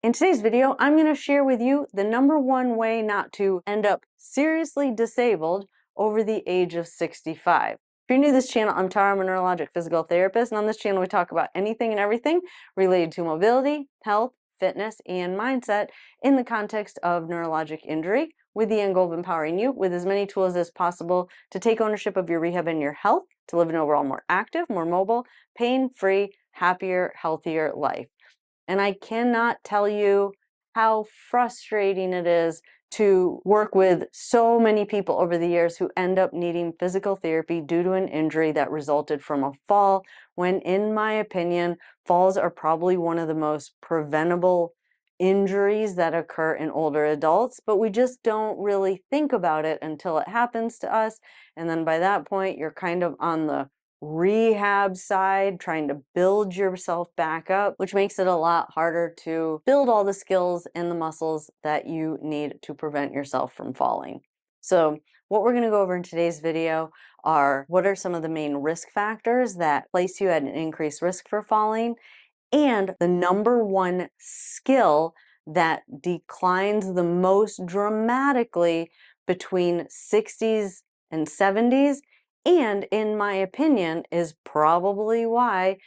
In today's video, I'm going to share with you the #1 way not to end up seriously disabled over the age of 65. If you're new to this channel, I'm Tara, I'm a neurologic physical therapist, and on this channel we talk about anything and everything related to mobility, health, fitness, and mindset in the context of neurologic injury, with the end goal of empowering you with as many tools as possible to take ownership of your rehab and your health, to live an overall more active, more mobile, pain-free, happier, healthier life. And I cannot tell you how frustrating it is to work with so many people over the years who end up needing physical therapy due to an injury that resulted from a fall, when, in my opinion, falls are probably one of the most preventable injuries that occur in older adults, but we just don't really think about it until it happens to us. And then by that point, you're kind of on the rehab side, trying to build yourself back up, which makes it a lot harder to build all the skills and the muscles that you need to prevent yourself from falling. So what we're going to go over in today's video are what are some of the main risk factors that place you at an increased risk for falling, and the #1 skill that declines the most dramatically between 60s and 70s, and in my opinion is probably why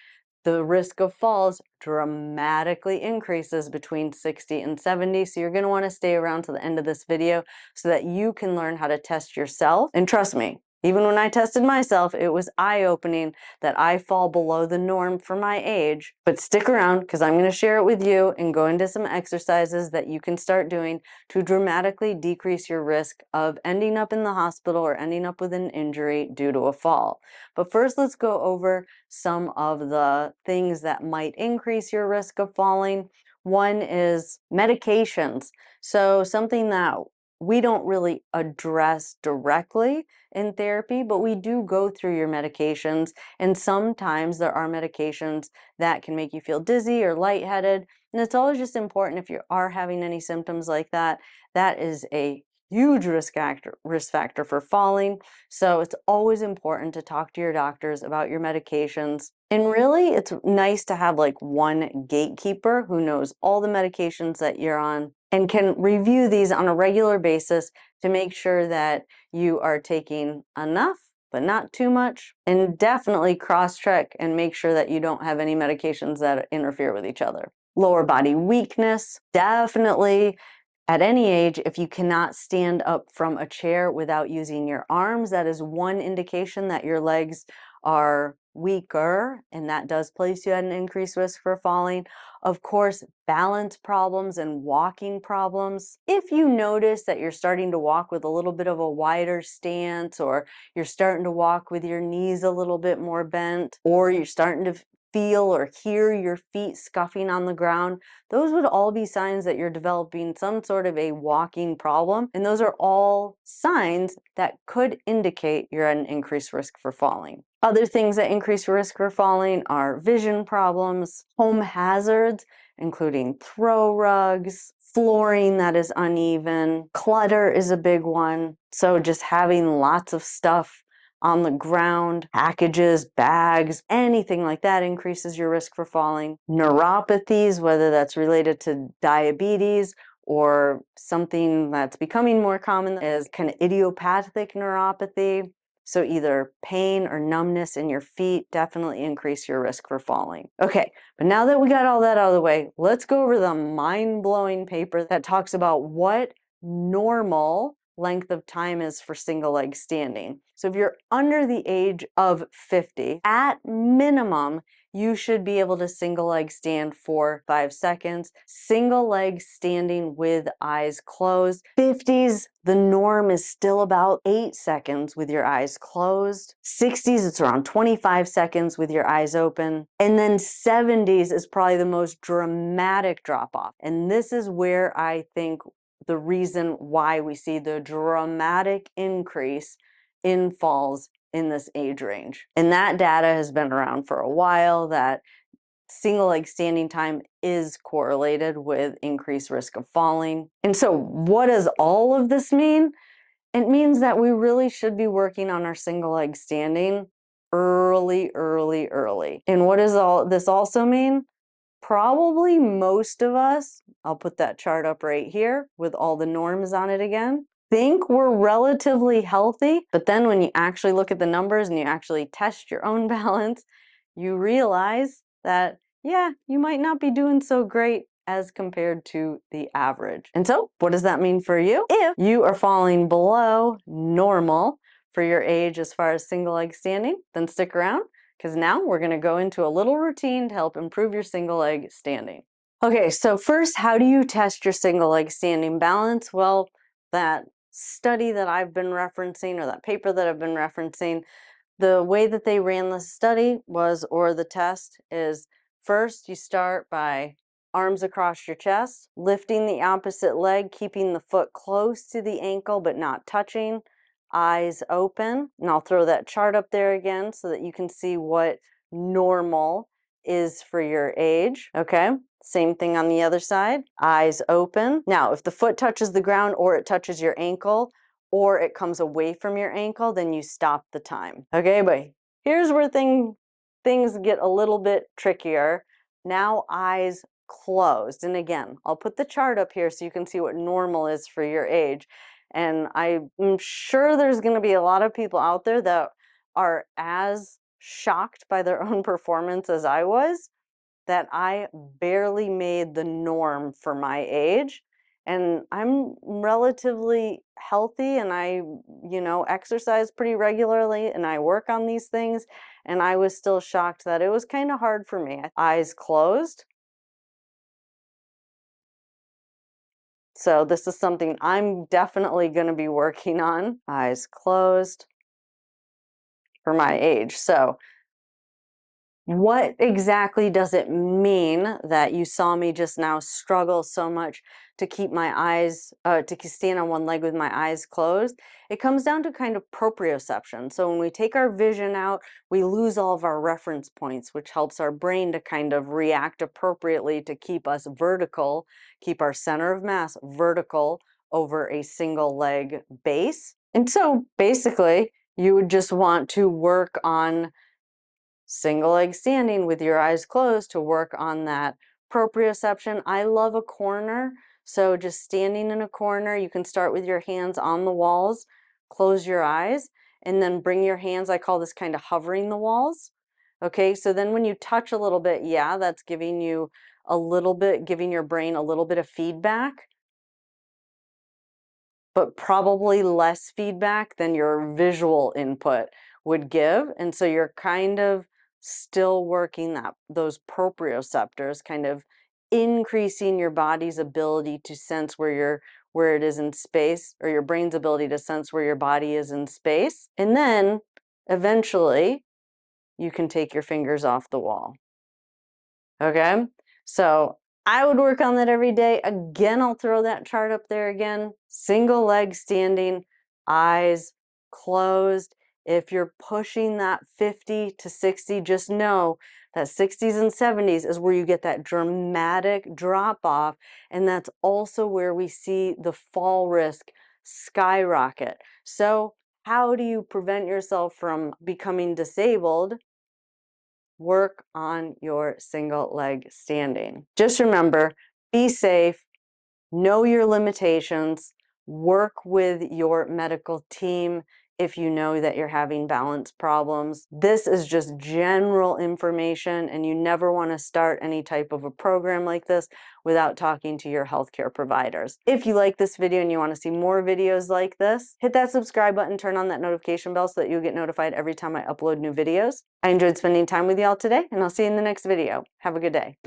the risk of falls dramatically increases between 60 and 70. So you're going to want to stay around to the end of this video so that you can learn how to test yourself. And trust me, even when I tested myself, it was eye-opening that I fall below the norm for my age. But stick around, because I'm going to share it with you and go into some exercises that you can start doing to dramatically decrease your risk of ending up in the hospital or ending up with an injury due to a fall. But first, let's go over some of the things that might increase your risk of falling. One is medications. So something that we don't really address directly in therapy, but we do go through your medications, and sometimes there are medications that can make you feel dizzy or lightheaded, and it's always just important, if you are having any symptoms like that, that is a huge risk factor for falling. So it's always important to talk to your doctors about your medications. And really, it's nice to have like one gatekeeper who knows all the medications that you're on and can review these on a regular basis to make sure that you are taking enough, but not too much, and definitely cross-check and make sure that you don't have any medications that interfere with each other. Lower body weakness, definitely. At any age, if you cannot stand up from a chair without using your arms, that is one indication that your legs are weaker, and that does place you at an increased risk for falling. Of course, balance problems and walking problems. If you notice that you're starting to walk with a little bit of a wider stance, or you're starting to walk with your knees a little bit more bent, or you're starting to feel or hear your feet scuffing on the ground, those would all be signs that you're developing some sort of a walking problem, and those are all signs that could indicate you're at an increased risk for falling. Other things that increase risk for falling are vision problems, home hazards, including throw rugs, flooring that is uneven, clutter is a big one. So just having lots of stuff on the ground, packages, bags, anything like that increases your risk for falling. Neuropathies, whether that's related to diabetes or something that's becoming more common is kind of idiopathic neuropathy. So either pain or numbness in your feet definitely increase your risk for falling. Okay, but now that we got all that out of the way, let's go over the mind-blowing paper that talks about what normal length of time is for single leg standing. So if you're under the age of 50, at minimum, you should be able to single leg stand for 5 seconds. Single leg standing with eyes closed. 50s, the norm is still about 8 seconds with your eyes closed. 60s, it's around 25 seconds with your eyes open. And then 70s is probably the most dramatic drop off. And this is where I think the reason why we see the dramatic increase in falls in this age range. And that data has been around for a while, that single leg standing time is correlated with increased risk of falling. And so what does all of this mean? It means that we really should be working on our single leg standing early. And what does all this also mean? probably most of us, I'll put that chart up right here with all the norms on it again, think we're relatively healthy, but then when you actually look at the numbers and you actually test your own balance, you realize that, yeah, you might not be doing so great as compared to the average. And so, what does that mean for you? If you are falling below normal for your age as far as single leg standing, then stick around, because now we're going to go into a little routine to help improve your single leg standing. Okay, so first, how do you test your single leg standing balance? Well, that study that I've been referencing, or that paper that I've been referencing, the way that they ran the study was, or the test is, first you start by arms across your chest, lifting the opposite leg, keeping the foot close to the ankle but not touching, eyes open. And I'll throw that chart up there again so that you can see what normal is for your age. Okay, same thing on the other side, eyes open. Now, if the foot touches the ground or it touches your ankle, or it comes away from your ankle, then you stop the time. Okay, but here's where things get a little bit trickier. Now, eyes closed. And again, I'll put the chart up here so you can see what normal is for your age. And I'm sure there's going to be a lot of people out there that are as shocked by their own performance as I was, that I barely made the norm for my age. And I'm relatively healthy, and I, exercise pretty regularly, and I work on these things. And I was still shocked that it was kind of hard for me. Eyes closed. So this is something I'm definitely going to be working on. Eyes closed for my age. So what exactly does it mean that you saw me just now struggle so much to keep my eyes, to stand on one leg with my eyes closed? It comes down to kind of proprioception. So when we take our vision out, we lose all of our reference points, which helps our brain to kind of react appropriately to keep us vertical, keep our center of mass vertical over a single leg base. And so basically, you would just want to work on single leg standing with your eyes closed to work on that proprioception. I love a corner, so just standing in a corner, you can start with your hands on the walls, close your eyes, and then bring your hands, I call this kind of hovering the walls. Okay, so then when you touch a little bit, yeah, that's giving you a little bit, giving your brain a little bit of feedback, but probably less feedback than your visual input would give. And so you're kind of still working those proprioceptors, kind of increasing your body's ability to sense where it is in space, or your brain's ability to sense where your body is in space. And then eventually you can take your fingers off the wall. Okay, so I would work on that every day. Again, I'll throw that chart up there again. Single leg standing, eyes closed. If you're pushing that 50 to 60, just know that 60s and 70s is where you get that dramatic drop off. And that's also where we see the fall risk skyrocket. So how do you prevent yourself from becoming disabled? Work on your single leg standing. Just remember, be safe, know your limitations, work with your medical team if you know that you're having balance problems. This is just general information, and you never want to start any type of a program like this without talking to your healthcare providers. If you like this video and you want to see more videos like this, hit that subscribe button, turn on that notification bell so that you'll get notified every time I upload new videos. I enjoyed spending time with y'all today, and I'll see you in the next video. Have a good day.